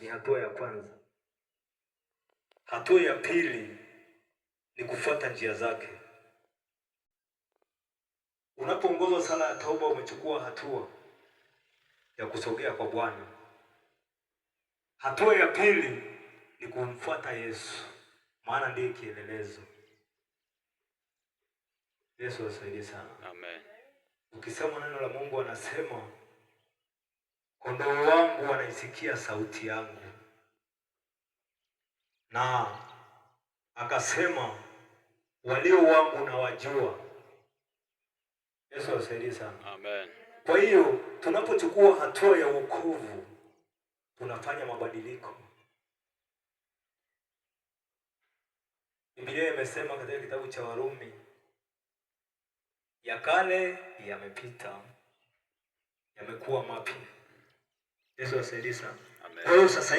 ni hatua ya kwanza. Hatua ya pili ni kufuata njia zake. Unapoongozwa sala ya toba, umechukua hatua ya kusogea kwa Bwana. Hatua ya pili ni kumfuata Yesu, maana ndiye kielelezo. Yesu asaidie sana. Amen. Ukisema neno la Mungu anasema, kondoo wangu wanaisikia sauti yangu, na akasema walio wangu na wajua. Yesu asaidie sana. Amen. Kwa hiyo tunapochukua hatua ya wokovu tunafanya mabadiliko. Biblia imesema katika kitabu cha Warumi, ya kale yamepita, yamekuwa mapya. Yesu asaidie sana. Amen. Kwa hiyo sasa